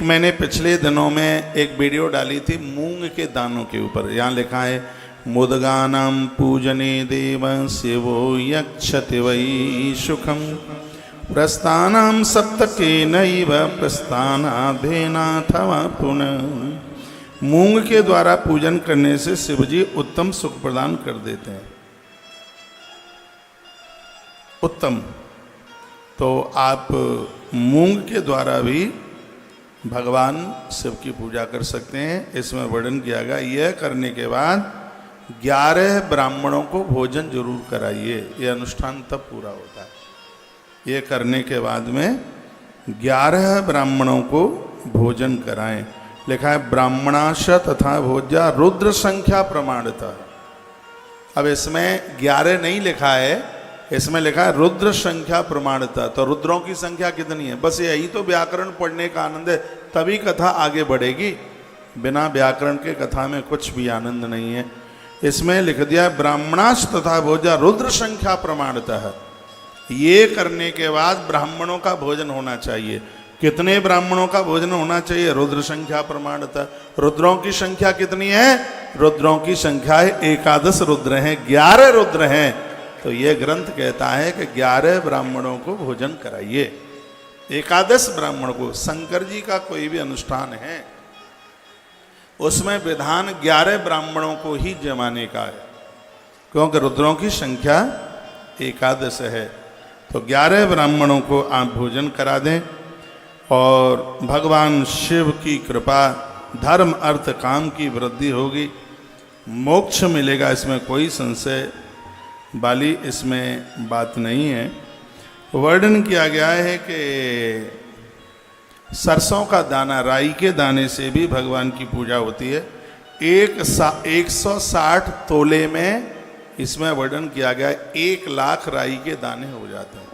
मैंने पिछले दिनों में एक वीडियो डाली थी मूंग के दानों के ऊपर। यहाँ लिखा है मुदगानां पूजने देव शिवो यक्षति वै सुखम प्रस्थानां सप्तकेनैव प्रस्थानाधेनाथवा पुनः। मूंग के द्वारा पूजन करने से शिवजी उत्तम सुख प्रदान कर देते हैं। उत्तम, तो आप मूंग के द्वारा भी भगवान शिव की पूजा कर सकते हैं। इसमें वर्णन किया गया, यह करने के बाद 11 ब्राह्मणों को भोजन जरूर कराइए। यह अनुष्ठान तब पूरा होता है। यह करने के बाद में 11 ब्राह्मणों को भोजन कराएं। लिखा है ब्राह्मणाश तथा भोज्या रुद्र संख्या प्रमाणता। अब इसमें 11 नहीं लिखा है, इसमें लिखा है रुद्र संख्या प्रमाणता। तो रुद्रों की संख्या कितनी है? बस यही तो व्याकरण पढ़ने का आनंद है, तभी कथा आगे बढ़ेगी। बिना व्याकरण के कथा में कुछ भी आनंद नहीं है। इसमें लिख दिया है ब्राह्मणाश तथा भोजा रुद्र संख्या प्रमाणता है। ये करने के बाद ब्राह्मणों का भोजन होना चाहिए। कितने ब्राह्मणों का भोजन होना चाहिए? रुद्र संख्या प्रमाणता। रुद्रों की संख्या कितनी है? रुद्रों की संख्या है 11 रुद्र हैं, 11 रुद्र हैं। तो ये ग्रंथ कहता है कि 11 ब्राह्मणों को भोजन कराइए। 11 ब्राह्मण को। शंकर जी का कोई भी अनुष्ठान है उसमें विधान 11 ब्राह्मणों को ही जमाने का है, क्योंकि रुद्रों की संख्या 11 है। तो 11 ब्राह्मणों को आप भोजन करा दें और भगवान शिव की कृपा, धर्म अर्थ काम की वृद्धि होगी, मोक्ष मिलेगा। इसमें कोई संशय वाली इसमें बात नहीं है। वर्णन किया गया है कि सरसों का दाना, राई के दाने से भी भगवान की पूजा होती है। 160 तोले में इसमें वर्णन किया गया है 1 लाख राई के दाने हो जाते हैं।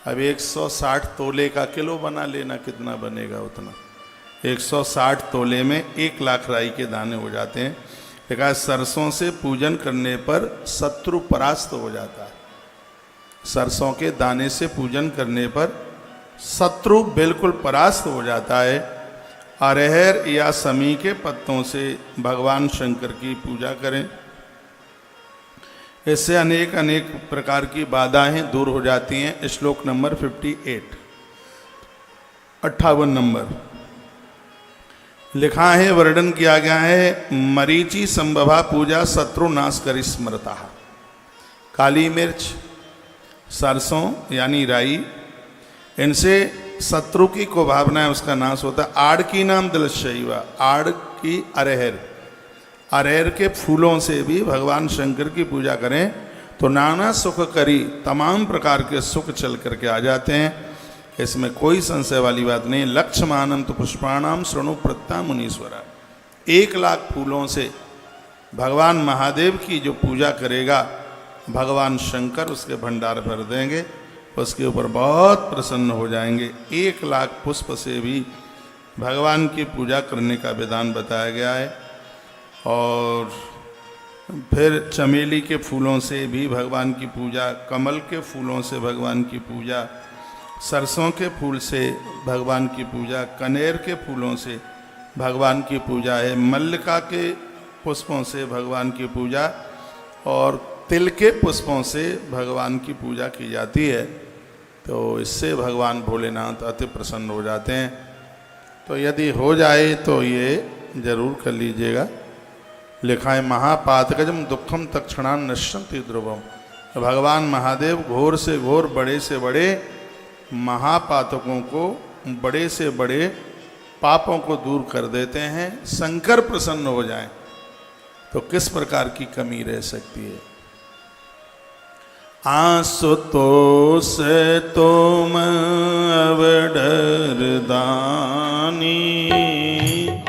अब 160 तोले का किलो बना लेना, कितना बनेगा उतना। 160 तोले में 1 लाख राई के दाने हो जाते हैं। देखा, सरसों से पूजन करने पर शत्रु परास्त हो जाता है। सरसों के दाने से पूजन करने पर शत्रु बिल्कुल परास्त हो जाता है। अरहर या समी के पत्तों से भगवान शंकर की पूजा करें। इससे अनेक अनेक प्रकार की बाधाएं दूर हो जाती हैं। श्लोक नंबर 58 नंबर लिखा है, वर्णन किया गया है मरीचि संभवा पूजा शत्रु नाश करी स्मृता। काली मिर्च, सरसों यानी राई, इनसे शत्रु की को भावना है उसका नाश होता है। आड़ की नाम दलशैवा, आड़ की अरहर, अरहर के फूलों से भी भगवान शंकर की पूजा करें तो नाना सुख करी, तमाम प्रकार के सुख चल करके आ जाते हैं। इसमें कोई संशय वाली बात नहीं। लक्ष्मानम तो पुष्पाणाम शृणु प्रत्ता मुनीश्वरा। 1 लाख फूलों से भगवान महादेव की जो पूजा करेगा, भगवान शंकर उसके भंडार भर देंगे, उसके ऊपर बहुत प्रसन्न हो जाएंगे। 1 लाख पुष्प से भी भगवान की पूजा करने का विधान बताया गया है। और फिर चमेली के फूलों से भी भगवान की पूजा, कमल के फूलों से भगवान की पूजा, सरसों के फूल से भगवान की पूजा, कनेर के फूलों से भगवान की पूजा है, मल्लिका के पुष्पों से भगवान की पूजा और तिल के पुष्पों से भगवान की पूजा की जाती है। तो इससे भगवान भोलेनाथ अति प्रसन्न हो जाते हैं। तो यदि हो जाए तो ये जरूर कर लीजिएगा। लिखा है महापातकजम दुखम तत्क्षणान नश्यन्ति ध्रुवम। भगवान महादेव घोर से घोर, बड़े से बड़े महापातकों को, बड़े से बड़े पापों को दूर कर देते हैं। शंकर प्रसन्न हो जाएं तो किस प्रकार की कमी रह सकती है। आशुतोष तुम अवडर दानी,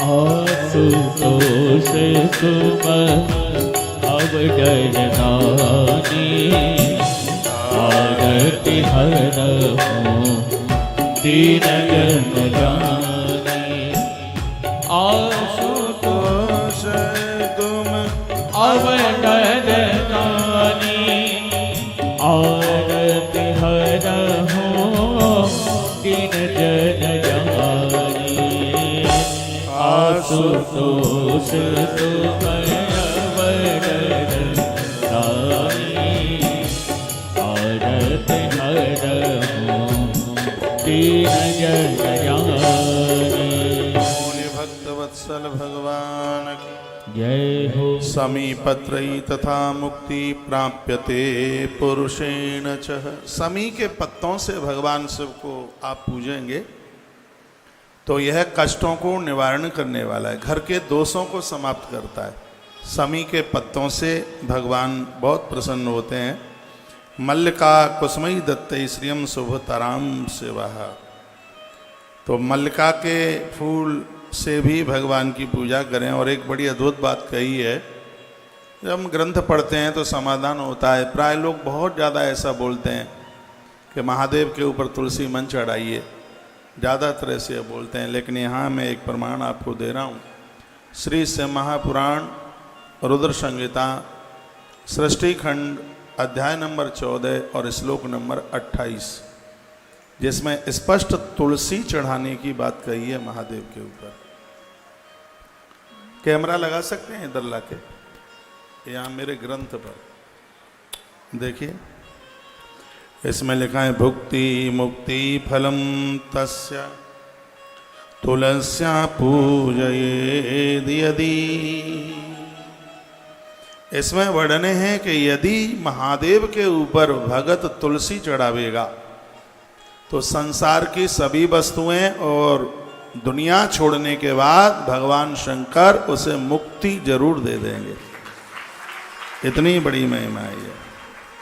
आशुतोष तुम अवडर दानी, आरति हरहु दीन जन जानी। आशुतोष तुम अवडर दानी, आरति हरहु दीन जन जानी। आशुतोष तुमय अवरदाई आरत हरहु दीन जनजानी। बोले भक्तवत्सल भगवान की जय हो। समीपत्रयी तथा मुक्ति प्राप्यते पुरुषेण चह। समी के पत्तों से भगवान शिव को आप पूजेंगे तो यह कष्टों को निवारण करने वाला है, घर के दोषों को समाप्त करता है। समी के पत्तों से भगवान बहुत प्रसन्न होते हैं। मल्लिका कुसुमई दत्तई श्रियम शुभतराम सेवा। तो मल्लिका के फूल से भी भगवान की पूजा करें। और एक बड़ी अद्भुत बात कही है, जब हम ग्रंथ पढ़ते हैं तो समाधान होता है। प्राय लोग बहुत ज़्यादा ऐसा बोलते हैं कि महादेव के ऊपर तुलसी मन चढ़ाइए, ज़्यादातर ऐसे बोलते हैं। लेकिन यहाँ मैं एक प्रमाण आपको दे रहा हूँ। श्री शिव महापुराण रुद्र संहिता सृष्टि खंड अध्याय नंबर 14 और श्लोक नंबर 28, जिसमें स्पष्ट तुलसी चढ़ाने की बात कही है महादेव के ऊपर। कैमरा लगा सकते हैं इधर लाके, यहाँ मेरे ग्रंथ पर देखिए, इसमें लिखा है भुक्ति मुक्ति फलम तस्य तुलस्या पूजयेद यदि। इसमें वर्णन है कि यदि महादेव के ऊपर भगत तुलसी चढ़ावेगा तो संसार की सभी वस्तुएं और दुनिया छोड़ने के बाद भगवान शंकर उसे मुक्ति जरूर दे देंगे। इतनी बड़ी महिमा है।